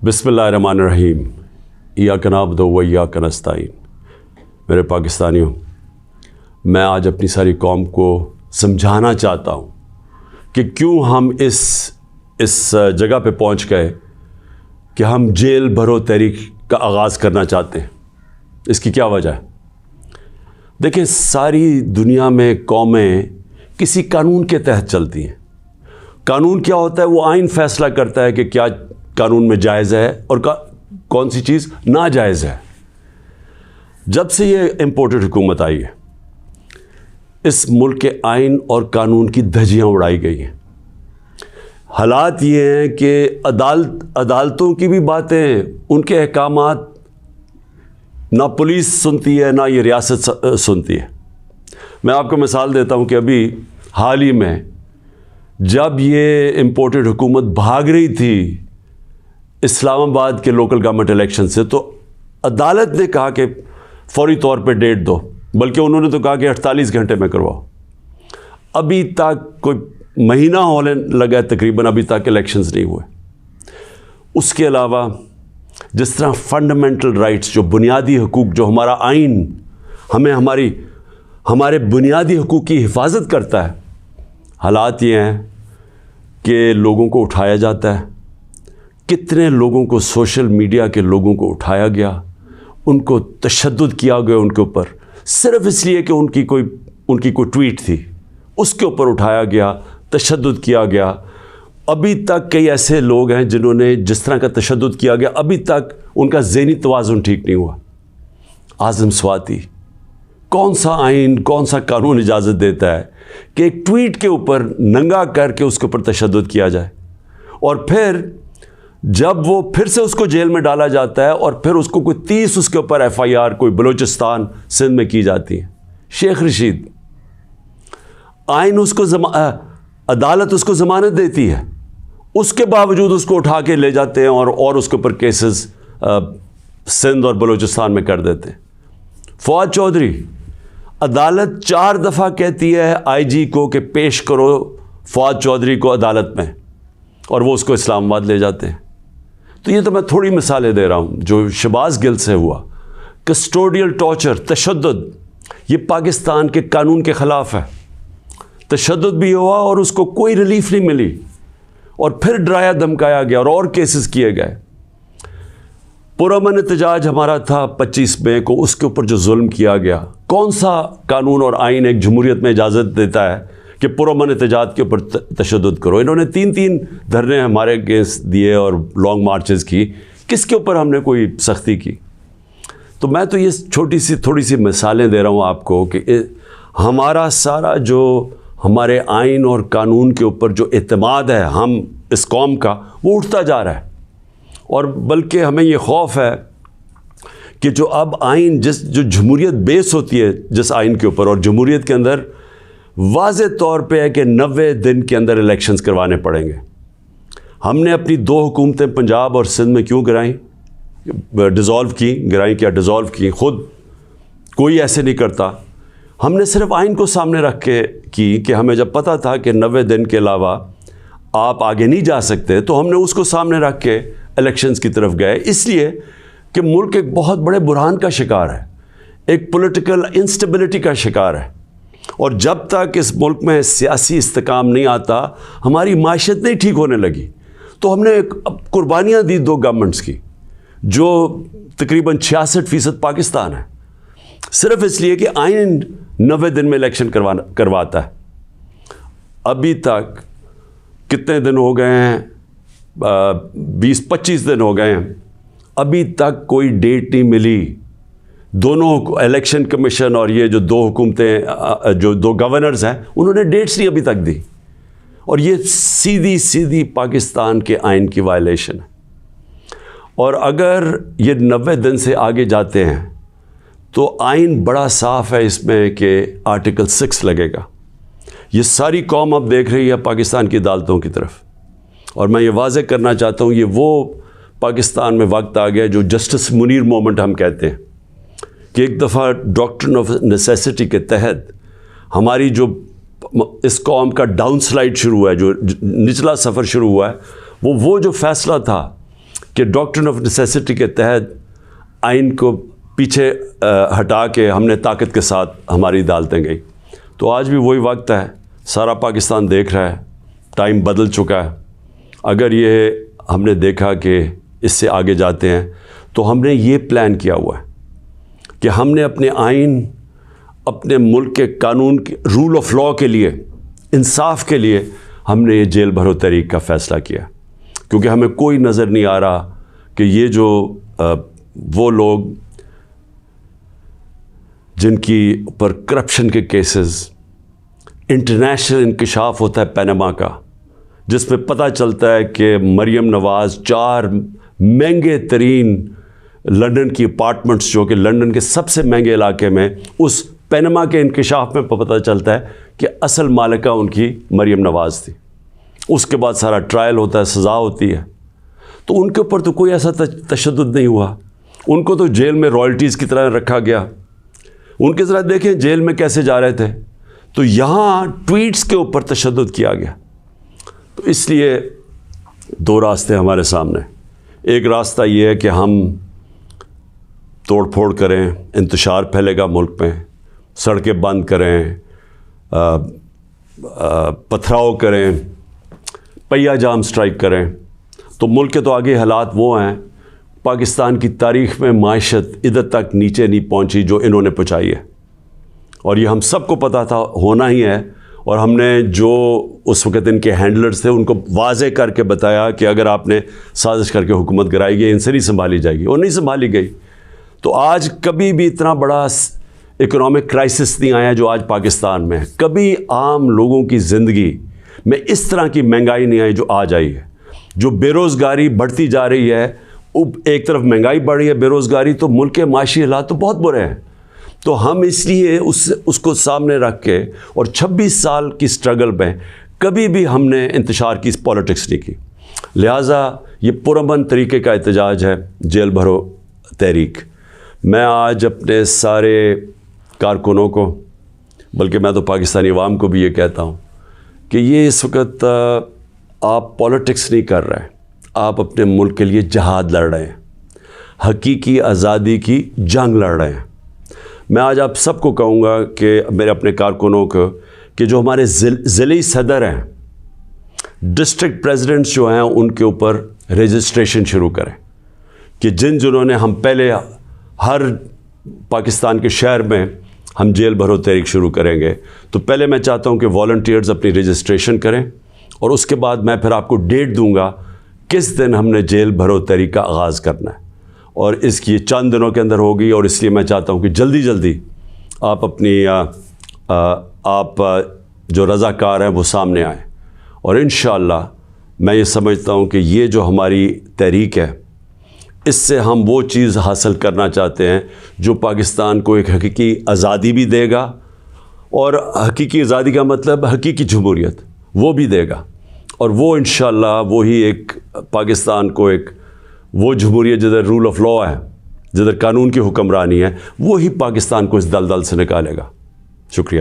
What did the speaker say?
بسم اللہ الرحمن الرحیم ایاک نعبد و ایاک نستعین۔ میرے پاکستانیوں، میں آج اپنی ساری قوم کو سمجھانا چاہتا ہوں کہ کیوں ہم اس جگہ پہ پہنچ گئے کہ ہم جیل بھرو تحریک کا آغاز کرنا چاہتے ہیں۔ اس کی کیا وجہ ہے؟ دیکھیں، ساری دنیا میں قومیں کسی قانون کے تحت چلتی ہیں۔ قانون کیا ہوتا ہے؟ وہ آئین فیصلہ کرتا ہے کہ کیا قانون میں جائز ہے اور کون سی چیز ناجائز ہے۔ جب سے یہ امپورٹڈ حکومت آئی ہے، اس ملک کے آئین اور قانون کی دھجیاں اڑائی گئی ہیں۔ حالات یہ ہیں کہ عدالتوں کی بھی باتیں، ان کے احکامات نہ پولیس سنتی ہے نہ یہ ریاست سنتی ہے۔ میں آپ کو مثال دیتا ہوں کہ ابھی حال ہی میں جب یہ امپورٹڈ حکومت بھاگ رہی تھی اسلام آباد کے لوکل گورنمنٹ الیکشن سے، تو عدالت نے کہا کہ فوری طور پہ ڈیٹ دو، بلکہ انہوں نے تو کہا کہ 48 گھنٹے میں کرواؤ۔ ابھی تک کوئی مہینہ ہونے لگا ہے تقریباً، ابھی تک الیکشنز نہیں ہوئے۔ اس کے علاوہ جس طرح فنڈامنٹل رائٹس، جو بنیادی حقوق، جو ہمارا آئین ہمیں ہمارے بنیادی حقوق کی حفاظت کرتا ہے، حالات یہ ہیں کہ لوگوں کو اٹھایا جاتا ہے۔ کتنے لوگوں کو، سوشل میڈیا کے لوگوں کو اٹھایا گیا، ان کو تشدد کیا گیا ان کے اوپر، صرف اس لیے کہ ان کی کوئی ٹویٹ تھی، اس کے اوپر اٹھایا گیا، تشدد کیا گیا۔ ابھی تک کئی ایسے لوگ ہیں جنہوں نے جس طرح کا تشدد کیا گیا، ابھی تک ان کا ذہنی توازن ٹھیک نہیں ہوا۔ اعظم سواتی، کون سا آئین، کون سا قانون اجازت دیتا ہے کہ ایک ٹویٹ کے اوپر ننگا کر کے اس کے اوپر تشدد کیا جائے، اور پھر جب وہ پھر سے اس کو جیل میں ڈالا جاتا ہے اور پھر اس کو کوئی 30 اس کے اوپر FIR کوئی بلوچستان سندھ میں کی جاتی ہے۔ شیخ رشید، آئین اس کو عدالت اس کو ضمانت دیتی ہے، اس کے باوجود اس کو اٹھا کے لے جاتے ہیں اور اس کے اوپر کیسز سندھ اور بلوچستان میں کر دیتے ہیں۔ فواد چودھری، عدالت 4 دفعہ کہتی ہے IG کو کہ پیش کرو فواد چودھری کو عدالت میں، اور وہ اس کو اسلام آباد لے جاتے ہیں۔ تو یہ تو میں تھوڑی مثالیں دے رہا ہوں جو شہباز گل سے ہوا۔ کسٹوڈیل ٹارچر، تشدد، یہ پاکستان کے قانون کے خلاف ہے۔ تشدد بھی ہوا اور اس کو کوئی ریلیف نہیں ملی، اور پھر ڈرایا دھمکایا گیا اور کیسز کیے گئے۔ پرامن احتجاج ہمارا تھا 25 مئی کو، اس کے اوپر جو ظلم کیا گیا، کون سا قانون اور آئین ایک جمہوریت میں اجازت دیتا ہے کہ پرامن احتجاج کے اوپر تشدد کرو؟ انہوں نے 3 دھرنے ہمارے اگینسٹ دیے اور لانگ مارچز کی، کس کے اوپر ہم نے کوئی سختی کی؟ تو میں تو یہ تھوڑی سی مثالیں دے رہا ہوں آپ کو کہ ہمارا سارا جو ہمارے آئین اور قانون کے اوپر جو اعتماد ہے ہم اس قوم کا، وہ اٹھتا جا رہا ہے۔ اور بلکہ ہمیں یہ خوف ہے کہ جو اب آئین جو جمہوریت بیس ہوتی ہے جس آئین کے اوپر، اور جمہوریت کے اندر واضح طور پہ ہے کہ 90 دن کے اندر الیکشنز کروانے پڑیں گے۔ ہم نے اپنی 2 حکومتیں پنجاب اور سندھ میں کیوں گرائیں؟ گرائیں کیا ڈیزالو کی؟ خود کوئی ایسے نہیں کرتا۔ ہم نے صرف آئین کو سامنے رکھ کے کی کہ ہمیں جب پتہ تھا کہ 90 دن کے علاوہ آپ آگے نہیں جا سکتے، تو ہم نے اس کو سامنے رکھ کے الیکشنز کی طرف گئے، اس لیے کہ ملک ایک بہت بڑے بحران کا شکار ہے، ایک پولیٹیکل انسٹیبلٹی کا شکار ہے، اور جب تک اس ملک میں سیاسی استحکام نہیں آتا، ہماری معیشت نہیں ٹھیک ہونے لگی۔ تو ہم نے قربانیاں دی 2 گورنمنٹس کی، جو تقریباً 66% پاکستان ہے، صرف اس لیے کہ آئین 90 دن میں الیکشن کرواتا ہے۔ ابھی تک کتنے دن ہو گئے ہیں؟ 20-25 دن ہو گئے ہیں، ابھی تک کوئی ڈیٹ نہیں ملی۔ دونوں الیکشن کمیشن اور یہ جو 2 حکومتیں، جو 2 گورنرز ہیں، انہوں نے ڈیٹس نہیں ابھی تک دی، اور یہ سیدھی پاکستان کے آئین کی وائلیشن ہے۔ اور اگر یہ 90 دن سے آگے جاتے ہیں تو آئین بڑا صاف ہے اس میں کہ آرٹیکل 6 لگے گا۔ یہ ساری قوم اب دیکھ رہی ہے پاکستان کی عدالتوں کی طرف، اور میں یہ واضح کرنا چاہتا ہوں، یہ وہ پاکستان میں وقت آ گیا جو جسٹس منیر مومنٹ ہم کہتے ہیں، کہ ایک دفعہ ڈاکٹرن آف نیسیسٹی کے تحت ہماری جو اس قوم کا ڈاؤن سلائڈ شروع ہوا ہے، جو نچلا سفر شروع ہوا ہے، وہ جو فیصلہ تھا کہ ڈاکٹرن آف نیسیسٹی کے تحت آئین کو پیچھے ہٹا کے ہم نے طاقت کے ساتھ ہماری عدالتیں گئی. تو آج بھی وہی وقت ہے, سارا پاکستان دیکھ رہا ہے, ٹائم بدل چکا ہے. اگر یہ ہم نے دیکھا کہ اس سے آگے جاتے ہیں تو ہم نے یہ پلان کیا ہوا ہے کہ ہم نے اپنے آئین, اپنے ملک کے قانون کے رول آف لاء کے لیے, انصاف کے لیے ہم نے یہ جیل بھرو تحریک کا فیصلہ کیا, کیونکہ ہمیں کوئی نظر نہیں آ رہا کہ یہ جو وہ لوگ جن کی پر کرپشن کے کیسز, انٹرنیشنل انکشاف ہوتا ہے پینما کا, جس میں پتہ چلتا ہے کہ مریم نواز 4 مہنگے ترین لنڈن کی اپارٹمنٹس, جو کہ لنڈن کے سب سے مہنگے علاقے میں, اس پینما کے انکشاف میں پتہ چلتا ہے کہ اصل مالکہ ان کی مریم نواز تھی. اس کے بعد سارا ٹرائل ہوتا ہے, سزا ہوتی ہے. تو ان کے اوپر تو کوئی ایسا تشدد نہیں ہوا, ان کو تو جیل میں رائلٹیز کی طرح رکھا گیا. ان کے ذرا دیکھیں جیل میں کیسے جا رہے تھے. تو یہاں ٹویٹس کے اوپر تشدد کیا گیا. تو اس لیے 2 راستے ہمارے سامنے. ایک راستہ یہ ہے کہ ہم توڑ پھوڑ کریں, انتشار پھیلے گا ملک میں, سڑکیں بند کریں, پتھراؤ کریں, پہیہ جام سٹرائک کریں. تو ملک کے تو آگے حالات وہ ہیں, پاکستان کی تاریخ میں معیشت ادھر تک نیچے نہیں پہنچی جو انہوں نے پہنچائی ہے, اور یہ ہم سب کو پتہ تھا ہونا ہی ہے. اور ہم نے جو اس وقت ان کے ہینڈلرز تھے ان کو واضح کر کے بتایا کہ اگر آپ نے سازش کر کے حکومت گرائی گئی, ان سے نہیں سنبھالی جائے گی, اور نہیں سنبھالی گئی. تو آج کبھی بھی اتنا بڑا اکنامک کرائسس نہیں آیا جو آج پاکستان میں ہے. کبھی عام لوگوں کی زندگی میں اس طرح کی مہنگائی نہیں آئی جو آج آئی ہے. جو بے روزگاری بڑھتی جا رہی ہے, ایک طرف مہنگائی بڑھ رہی ہے, بے روزگاری, تو ملک کے معاشی حالات تو بہت برے ہیں. تو ہم اس لیے اس کو سامنے رکھ کے, اور 26 سال کی سٹرگل میں کبھی بھی ہم نے انتشار کی پالیٹکس نہیں کی. لہٰذا یہ پرامن طریقے کا احتجاج ہے جیل بھرو تحریک. میں آج اپنے سارے کارکنوں کو, بلکہ میں تو پاکستانی عوام کو بھی یہ کہتا ہوں کہ یہ اس وقت آپ پالیٹکس نہیں کر رہے ہیں, آپ اپنے ملک کے لیے جہاد لڑ رہے ہیں, حقیقی آزادی کی جنگ لڑ رہے ہیں. میں آج آپ سب کو کہوں گا کہ میرے اپنے کارکنوں کو کہ جو ہمارے ضلعی صدر ہیں, ڈسٹرکٹ پریزیڈنٹس جو ہیں, ان کے اوپر رجسٹریشن شروع کریں کہ جنہوں نے ہم پہلے ہر پاکستان کے شہر میں ہم جیل بھرو تحریک شروع کریں گے. تو پہلے میں چاہتا ہوں کہ والنٹیئرز اپنی رجسٹریشن کریں, اور اس کے بعد میں پھر آپ کو ڈیٹ دوں گا کس دن ہم نے جیل بھرو تحریک کا آغاز کرنا ہے, اور اس کی چند دنوں کے اندر ہوگی. اور اس لیے میں چاہتا ہوں کہ جلدی جلدی آپ اپنی آپ جو رضاکار ہیں وہ سامنے آئیں. اور انشاءاللہ میں یہ سمجھتا ہوں کہ یہ جو ہماری تحریک ہے, اس سے ہم وہ چیز حاصل کرنا چاہتے ہیں جو پاکستان کو ایک حقیقی آزادی بھی دے گا, اور حقیقی آزادی کا مطلب حقیقی جمہوریت وہ بھی دے گا. اور وہ انشاءاللہ وہی ایک پاکستان کو ایک وہ جمہوریت جدھر رول آف لاء ہے, جدھر قانون کی حکمرانی ہے, وہی پاکستان کو اس دلدل سے نکالے گا. شکریہ.